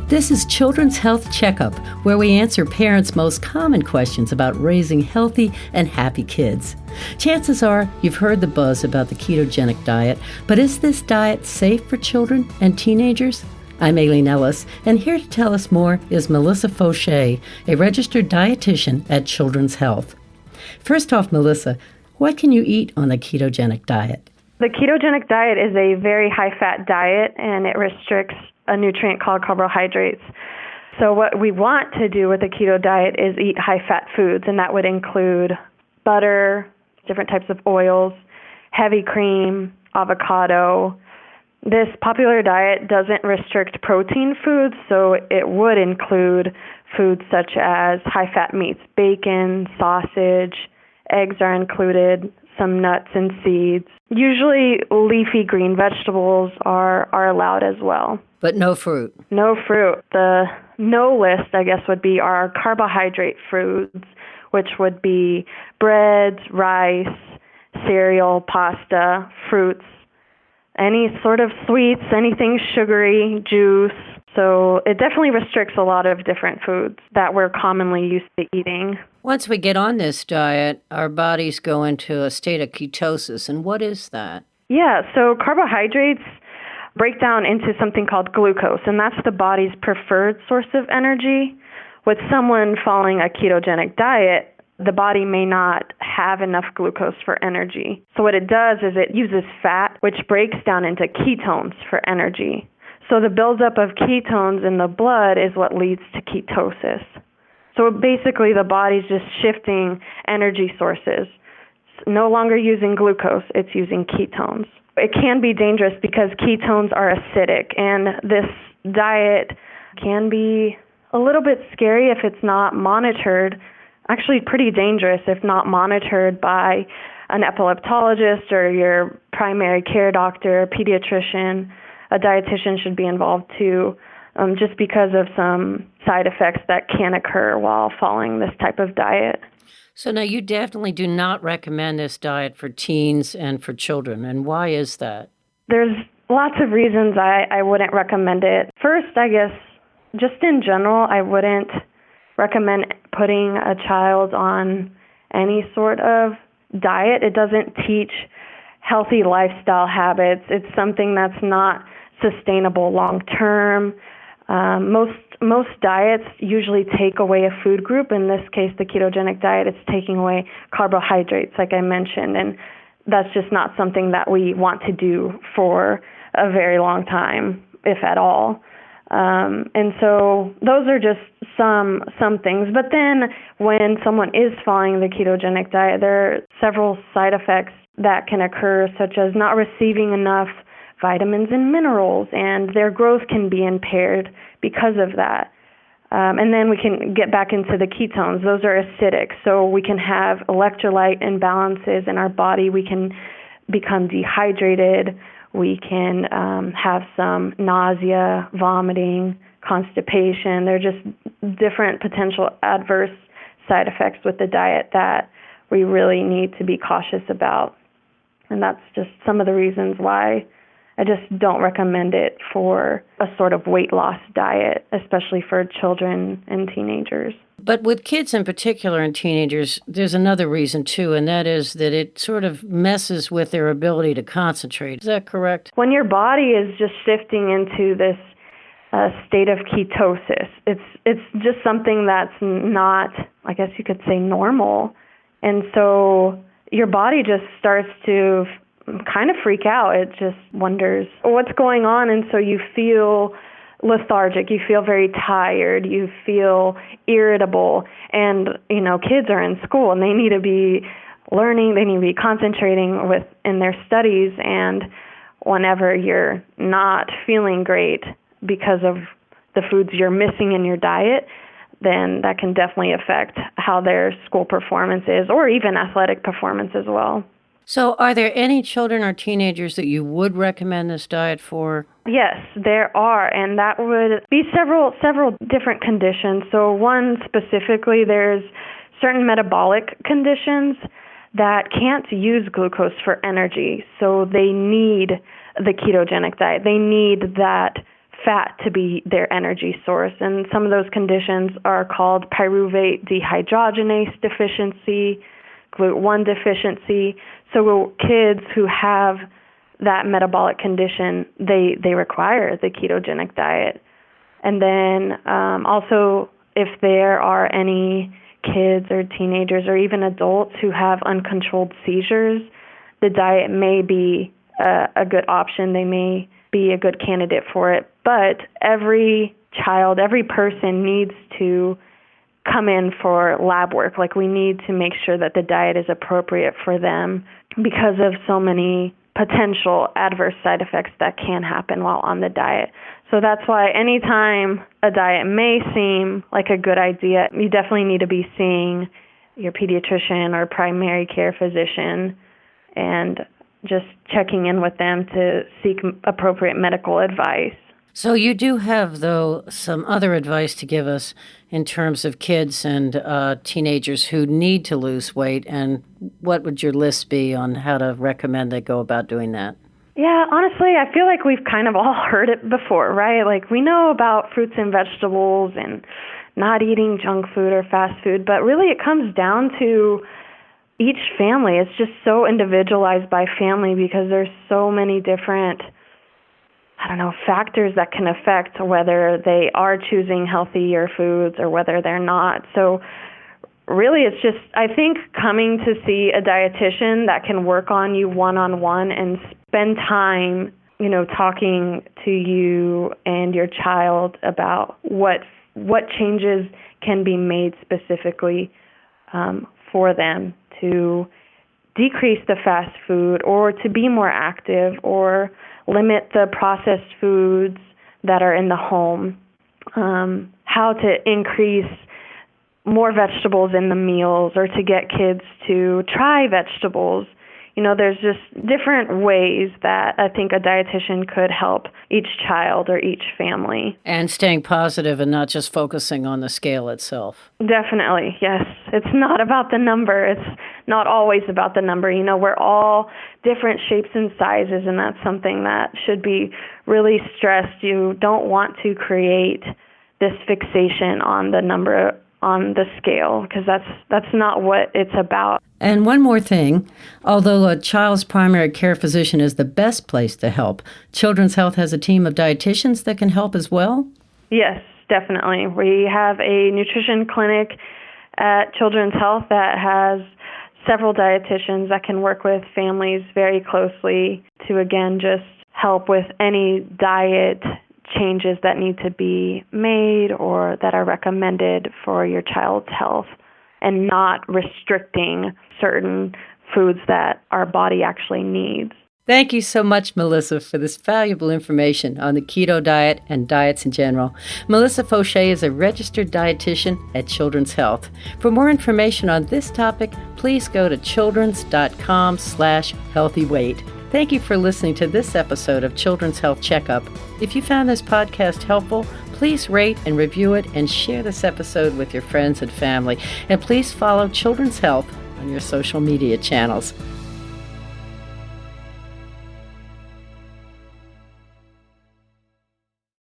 This is Children's Health Checkup, where we answer parents' most common questions about raising healthy and happy kids. Chances are you've heard the buzz about the ketogenic diet, but is this diet safe for children and teenagers? I'm Aileen Ellis, and here to tell us more is Melissa Fauché, a registered dietitian at Children's Health. First off, Melissa, what can you eat on the ketogenic diet? The ketogenic diet is a very high-fat diet, and it restricts a nutrient called carbohydrates. So what we want to do with the keto diet is eat high-fat foods, and that would include butter, different types of oils, heavy cream, avocado. This popular diet doesn't restrict protein foods, so it would include foods such as high-fat meats, bacon, sausage, eggs are included, some nuts and seeds. Usually leafy green vegetables are allowed as well. But no fruit? No fruit. The no list, I guess, would be our carbohydrate foods, which would be breads, rice, cereal, pasta, fruits, any sort of sweets, anything sugary, juice. So it definitely restricts a lot of different foods that we're commonly used to eating. Once we get on this diet, our bodies go into a state of ketosis. And what is that? Yeah, so carbohydrates break down into something called glucose, and that's the body's preferred source of energy. With someone following a ketogenic diet, the body may not have enough glucose for energy. So what it does is it uses fat, which breaks down into ketones for energy. So the buildup of ketones in the blood is what leads to ketosis. So basically the body's just shifting energy sources. It's no longer using glucose, it's using ketones. It can be dangerous because ketones are acidic, and this diet can be a little bit scary if it's not monitored, actually pretty dangerous if not monitored by an epileptologist or your primary care doctor, pediatrician. A dietitian should be involved too, just because of some side effects that can occur while following this type of diet. So now you definitely do not recommend this diet for teens and for children. And why is that? There's lots of reasons I wouldn't recommend it. First, I guess, just in general, I wouldn't recommend putting a child on any sort of diet. It doesn't teach healthy lifestyle habits. It's something that's not sustainable long term. Most diets usually take away a food group. In this case, the ketogenic diet, it's taking away carbohydrates, like I mentioned, and that's just not something that we want to do for a very long time, if at all. And so those are just some things. But then when someone is following the ketogenic diet, there are several side effects that can occur, such as not receiving enough vitamins and minerals, and their growth can be impaired because of that. And then we can get back into the ketones. Those are acidic, so we can have electrolyte imbalances in our body. We can become dehydrated. We can have some nausea, vomiting, constipation. There are just different potential adverse side effects with the diet that we really need to be cautious about. And that's just some of the reasons why I just don't recommend it for a sort of weight loss diet, especially for children and teenagers. But with kids in particular and teenagers, there's another reason too, and that is that it sort of messes with their ability to concentrate. Is that correct? When your body is just shifting into this state of ketosis, it's just something that's not, I guess you could say, normal. And so your body just starts to kind of freak out. It just wonders what's going on, and so you feel lethargic, you feel very tired, you feel irritable, and kids are in school and they need to be learning, they need to be concentrating in their studies, and whenever you're not feeling great because of the foods you're missing in your diet, then that can definitely affect how their school performance is, or even athletic performance as well. So are there any children or teenagers that you would recommend this diet for? Yes, there are, and that would be several different conditions. So one specifically, there's certain metabolic conditions that can't use glucose for energy, so they need the ketogenic diet. They need that fat to be their energy source. And some of those conditions are called pyruvate dehydrogenase deficiency, GLUT1 deficiency. So kids who have that metabolic condition, they require the ketogenic diet. And then also, if there are any kids or teenagers or even adults who have uncontrolled seizures, the diet may be a good option. They may be a good candidate for it. But every child, every person needs to come in for lab work. Like, we need to make sure that the diet is appropriate for them because of so many potential adverse side effects that can happen while on the diet. So that's why anytime a diet may seem like a good idea, you definitely need to be seeing your pediatrician or primary care physician and just checking in with them to seek appropriate medical advice. So you do have, though, some other advice to give us in terms of kids and teenagers who need to lose weight, and what would your list be on how to recommend they go about doing that? Yeah, honestly, I feel like we've kind of all heard it before, right? Like, we know about fruits and vegetables and not eating junk food or fast food, but really it comes down to each family. It's just so individualized by family because there's so many different factors that can affect whether they are choosing healthier foods or whether they're not. So really, it's just, I think, coming to see a dietitian that can work on you one-on-one and spend time, talking to you and your child about what changes can be made specifically for them to decrease the fast food or to be more active or limit the processed foods that are in the home, how to increase more vegetables in the meals or to get kids to try vegetables. There's just different ways that I think a dietitian could help each child or each family. And staying positive and not just focusing on the scale itself. Definitely, yes. It's not about the number. It's not always about the number. We're all different shapes and sizes, and that's something that should be really stressed. You don't want to create this fixation on the number on the scale, because that's not what it's about. And one more thing, although a child's primary care physician is the best place to help, Children's Health has a team of dietitians that can help as well? Yes, definitely. We have a nutrition clinic at Children's Health that has several dietitians that can work with families very closely to, again, just help with any diet changes that need to be made or that are recommended for your child's health, and not restricting certain foods that our body actually needs. Thank you so much, Melissa, for this valuable information on the keto diet and diets in general. Melissa Fauché is a registered dietitian at Children's Health. For more information on this topic, please go to childrens.com/healthyweight. Thank you for listening to this episode of Children's Health Checkup. If you found this podcast helpful, please rate and review it and share this episode with your friends and family. And please follow Children's Health on your social media channels.